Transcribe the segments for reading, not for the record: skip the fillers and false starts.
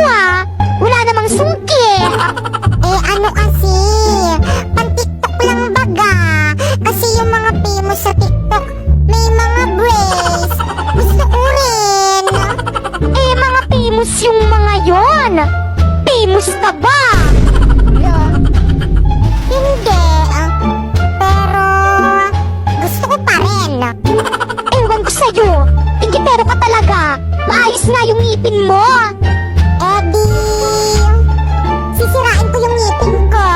ha. Wala namang sungkit. Ano kasi, pan-TikTok lang baga. Kasi yung mga famous sa TikTok, may mga brace. Gusto ko rin. Mga famous yung mga yon. Famous ka ba? Hindi. Pero, gusto ko pa rin. Ewan ko sa'yo. Tingitero ka talaga. Maayos nga yung ngipin mo. Di, sisirain ko yung ngipin ko.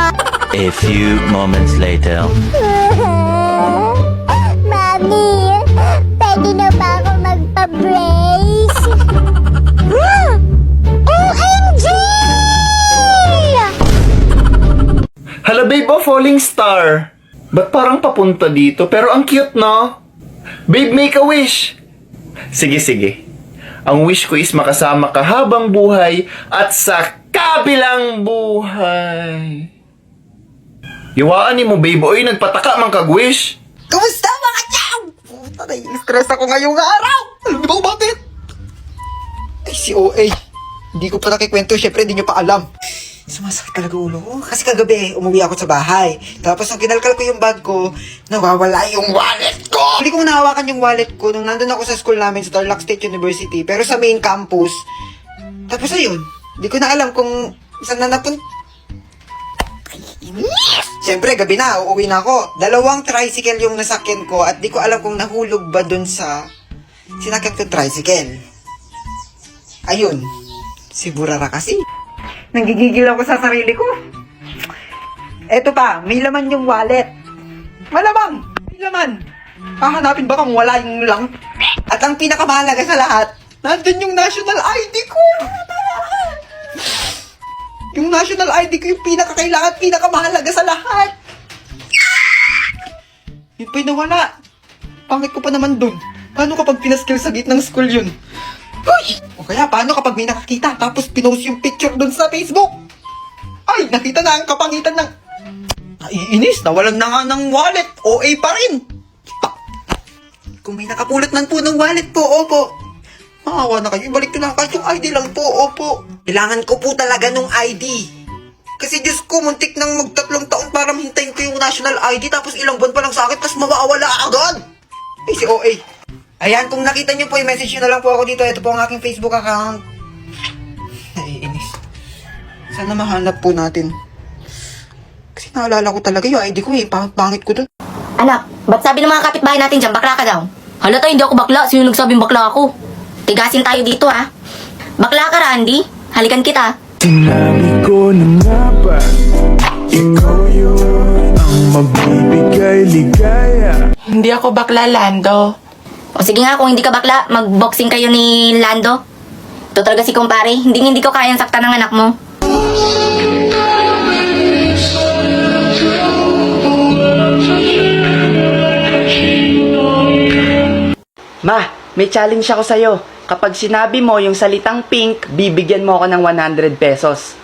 A few moments later. Mami, pwede na ba ako magpa-brace? OMG! Hala babe, falling star. Ba't parang papunta dito? Pero ang cute, no? Babe, make a wish. Sige, sige. Ang wish ko is makasama ka habang buhay at sa kabilang buhay. Iwaan ni mo, babe. Oy, nagpataka mang kag-wish. Kumusta mga chow? Puta, nai-stress ako ngayong araw. Alam niyo ba kung bakit? Ay, si OA. Hindi ko pa nakikwento, syempre hindi niyo pa alam. Sumasakit talaga ulo ko. Kasi kagabi, umuwi ako sa bahay. Tapos nung kinalkal ko yung bag ko, nawawala yung wallet ko! Hindi ko nahawakan yung wallet ko nung nandun ako sa school namin sa Tarlac State University. Pero sa main campus. Tapos ayun, hindi ko na alam kung saan na napunta. Siyempre, gabi na, uuwi na ako. 2 tricycle yung nasakyan ko at di ko alam kung nahulog ba dun sa sinakyan ko tricycle. Ayun, si Burara kasi. Nanggigigil ako sa sarili ko. Eto pa, may laman yung wallet. Malamang, may laman. Hahanapin ba kung wala yung lang? At ang pinakamahalaga sa lahat, nandun yung national ID ko. Yung national ID ko yung pinakakailangan, pinakamahalaga sa lahat. Yun pa'y nawala. Pangit ko pa naman dun. Paano kapag pinaskill sa gitnang school yun? Uy! O kaya paano kapag may nakakita tapos pinost yung picture dun sa Facebook? Ay, nakita na ang kapangitan ng... Naiinis, nawalan na nga ng wallet. OA pa rin. Kung may nakapulot man po ng wallet po, opo. Maawa na kayo, ibalik ko na kahit yung ID lang po, opo. Kailangan ko po talaga nung ID. Kasi Diyos ko, muntik nang mag3 taon para mahintayin ko yung national ID tapos ilang buwan pa lang sa akin tapos mawawala agad. Ay, si OA. Ayan, kung nakita niyo po, i-message nyo na lang po ako dito. Ito po ang aking Facebook account. Naiinis. Sana mahanap po natin. Kasi naalala ko talaga yung ID ko eh. Pangit ko dun. Anak, ba't sabi ng mga kapitbahay natin dyan, bakla ka daw? Halata, hindi ako bakla. Sino nagsabing bakla ako? Tigasin tayo dito, ha? Bakla ka, Randy. Halikan kita. Sinabi ko na nga ba, ikaw yun ang magbibigay ligaya. Hindi ako bakla, Lando. O sige nga, kung hindi ka bakla, mag-boxing kayo ni Lando. Ito talaga si kumpare. Hindi ko kayang saktan ng anak mo. Ma, may challenge ako sa'yo. Kapag sinabi mo yung salitang pink, bibigyan mo ako ng 100 pesos.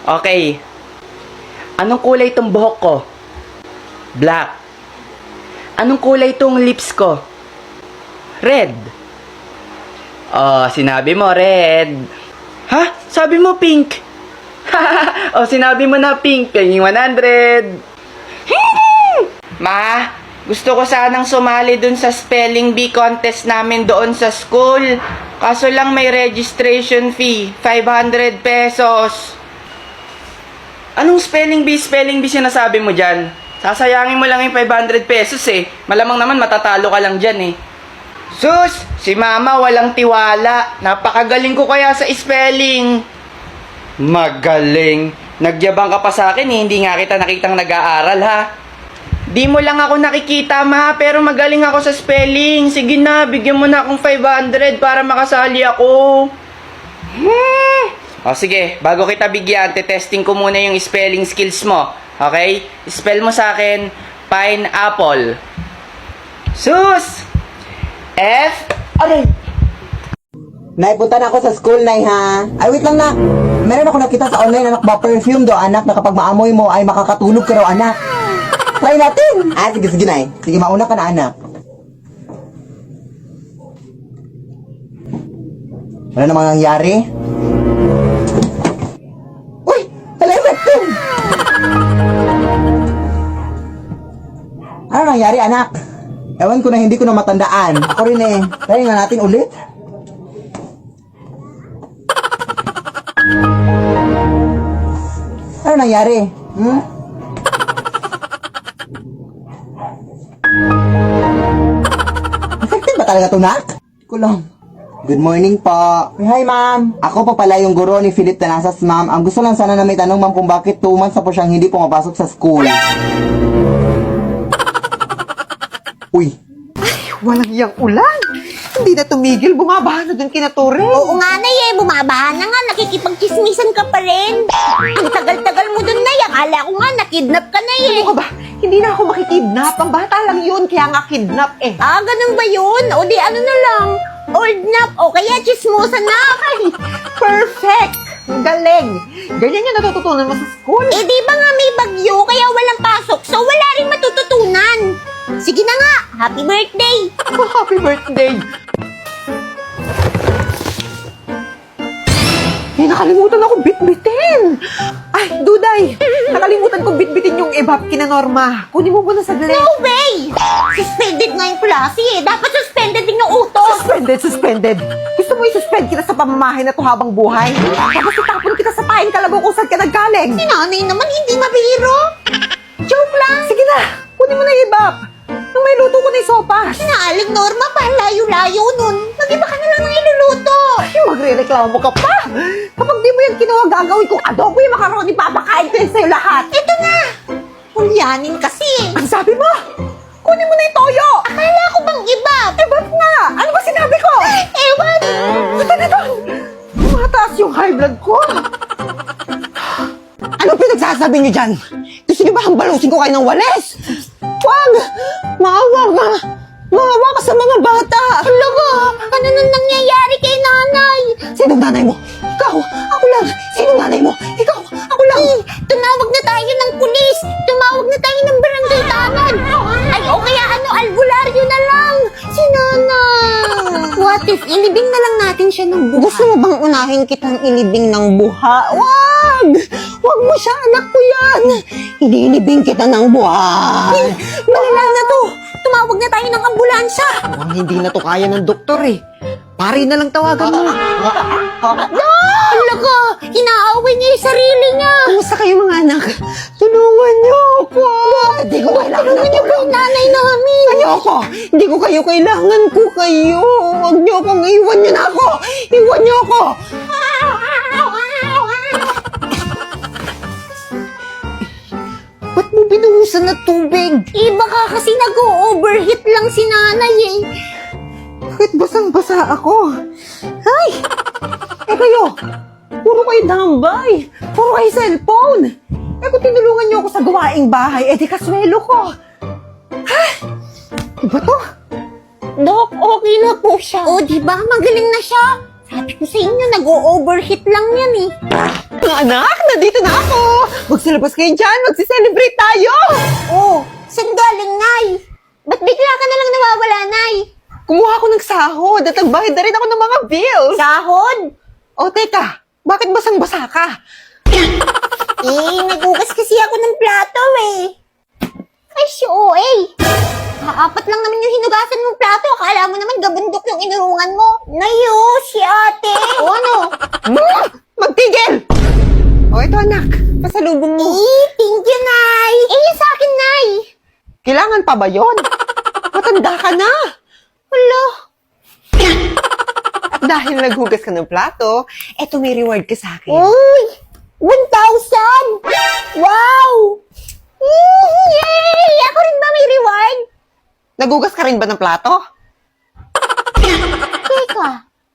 Okay. Anong kulay itong buhok ko? Black. Anong kulay itong lips ko? Red. Oh, sinabi mo red. Ha? Sabi mo pink. Oh, sinabi mo na pink. Pingin 100. Ma, gusto ko sanang sumali dun sa spelling bee contest namin doon sa school. Kaso lang may registration fee, 500 pesos. Anong spelling bee sinasabi mo dyan? Sasayangin mo lang yung 500 pesos eh. Malamang naman matatalo ka lang dyan eh. Sus! Si mama walang tiwala. Napakagaling ko kaya sa spelling. Magaling. Nagyabang ka pa sa akin eh. Hindi nga kita nakitang nag-aaral ha. Di mo lang ako nakikita ma, pero magaling ako sa spelling. Sige na, bigyan mo na akong 500 para makasali ako. O sige, bago kita bigyan, testing ko muna yung spelling skills mo. Okay? Spell mo sa akin, pineapple. Sus! F... Aray! Nay, punta na ako sa school, Nay, ha? Ay, wait lang, na. Meron ako nakita sa online, anak ba, perfume do, anak, na kapag maamoy mo, ay makakatulog ka raw, anak. Try natin! Ah, sige, sige, Nay. Sige, mauna ka na, anak. Wala namang nangyari? Ano nangyari, anak? Ewan ko na, hindi ko na matandaan. Ako rin eh. Try nga natin ulit. Ano nangyari? Effective ba talaga to, nak? Kulong. Good morning po. Hi, ma'am. Ako po pala yung guro ni Philip Tanasas, ma'am. Ang gusto lang sana na may tanong, ma'am, kung bakit 2 months na po siyang hindi pumapasok sa school. Uy. Walang iyang ulan. Hindi na tumigil, bumabaha na dun kina Torre. Oo nga, Nay, bumabaha na nga. Nakikipagchismisan ka pa rin. Ang tagal-tagal mo dun, Nay. Akala ko nga, nakidnap ka na eh. Ano ka ba? Hindi na ako makikidnap. Ang bata lang yun, kaya nga kidnap eh. Ah, ganun ba yun? O di ano na lang? Old nap o kaya chismosa nap. Perfect! Galing! Ganyan yung natututunan mo sa school. Eh di ba nga may bagyo kaya walang pasok so wala rin matututunan. Sige na nga, happy birthday! Happy birthday! Eh, nakalimutan ako bitbitin! Ay, Duday! Nakalimutan ko bitbitin yung ebap kina Norma. Kunin mo muna saglit. No way! Suspended nga yung klase eh. Dapat suspended din yung utos. Suspended! Gusto mo i-suspend kita sa pamamahay na to habang buhay? Tapos itapon kita sa paing kalabaw kung saan ka naggaling? Si nanay naman hindi mabiro. Joke lang. Sige na! Kunin mo na yung ebap! Nung may luto ko na yung sopas. Sinaaling Norma pa, layo-layo nun. Mag-iba ka na lang ng iluluto. Yung magre-reklamo ka pa! Kapag di mo yan kinuha, gagawin kong adobo yung macaroni, papakain ko yun sa'yo lahat! Ito na. Hulyanin kasi. Ang sabi mo? Kunin mo na yung toyo! Akala ko bang iba? Ebap nga! Ano ba sinabi ko? Ewan. Ito na doon! Mataas yung high blood ko! Anong pinagsasabi niyo dyan? Gusto niyo ba hambalusin ko kayo ng walis? Wag! Maawa ka! Maawa ka sa mga bata! Talaga, ano nang nangyayari kay nanay? Sinong nanay mo? Ikaw! Ako lang! Sinong nanay mo? Ikaw! Ako lang! Tumawag na tayo ng pulis. Tumawag na tayo ng barangay tanod. Ay, o kaya ano, albularyo na lang. Si nanay. What if ilibing na lang natin siya ng buha? Gusto mo bang unahin kitang ilibing ng buha? Wag! Wag mo siya, anak ko yan! Inilibing kita ng buhay! Wala na to. Tumawag na tayo ng ambulansya. Mukhang hindi na to kaya ng doktor eh. Pare na lang tawagan mo. Talaga, inaaway niya yung sarili niya. Kumusta kayo mga anak? Tulungan niyo ako! Hindi ko kailangan Tulungan ng niyo ba yung nanay namin? Ayoko! Hindi ko kayo kailangan ko kayo! Huwag niyo akong iwan niyo na ako! Iwan niyo ako! Ba't mo binuhusan na tubig? Eh, baka kasi nag-o-overheat lang si nanay eh. Bakit basang-basa ako? Ay! Eh kayo! Puro kayo tambay! Puro kayo cellphone! Eh kung tinulungan niyo ako sa gawaing bahay, eh di kaswelo ko! Ay! Iba to? Dok, okay na po siya. O, di ba? Magaling na siya. Sabi ko sa inyo, nag-o-overheat lang yan eh. Mga anak, nandito na ako! Magsilabas kayo dyan! Magsiselebrate tayo! Oh, saan galing, Nay? Ba't bigla ka na lang nawawala, Nay? Kumuha ako ng sahod at nagbayad na rin ako ng mga bills! Sahod? O teka, bakit basang-basa ka? Eh, nagugas kasi ako ng plato eh. Ay, si OA. Apat lang naman yung hinugasan mong plato. Akala mo naman gabundok yung inurungan mo. Nayo, si ate. O ano? Magtigil! O ito anak, pasalubong mo. Eh, thank you, Nay. Eh, yung sa akin, Nay. Kailangan pa ba yon? Matanda ka na! Wala. At dahil naghugas ka ng plato, eto may reward ka sa akin. Uy! 1,000! Wow! Yay! Ako rin ba may reward? Nagugas ka rin ba ng plato? Teka,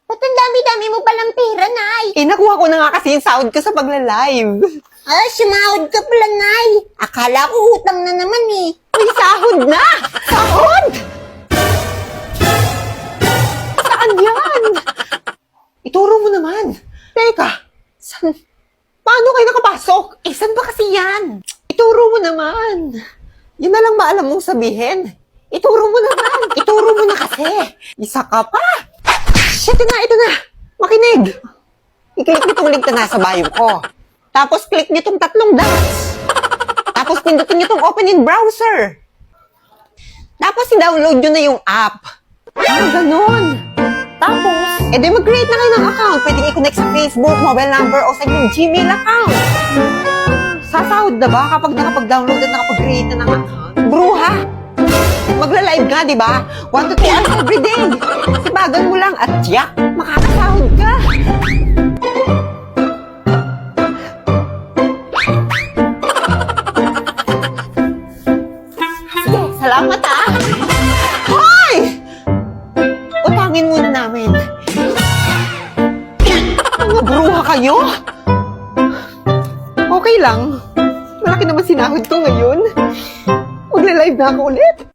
ba't ang dami-dami mo palang pera, Nay? Eh, nakuha ko na nga kasi yung sahod ko sa pagla-live. Ah, sumahod ka pala, Nay. Akala ko utang na naman eh. May sahod na! Sahod! Saan yan? Ituro mo naman. Teka, saan? Paano kayo nakapasok? Eh, saan ba kasi yan? Ituro mo naman. Yun na lang ba alam mong sabihin? Ituro mo naman. Ituro mo na kasi. Isa ka pa. Ito na. Makinig. I-click nitong link na nasa bio ko. Tapos click nitong 3 dots. Tapos pindutin nitong open in browser. Tapos i-download nyo na yung app. Ganun. Tapos, edi mag-create na kayo ng account. Pwedeng i-connect sa Facebook, mobile number, o sa inyong Gmail account. Sasahod na ba kapag nakapag-download at nakapag-create na ng account? Bruha! Magla-live nga, di ba? 1 to 2 hours every day. Sibagan mo lang at tiyak, makakasahod ka. Sige, salamat ah. Hoy! Utangin muna namin. Mga bruha kayo? Okay lang. Malaki naman sinahod ko ngayon. Magla-live na ako ulit.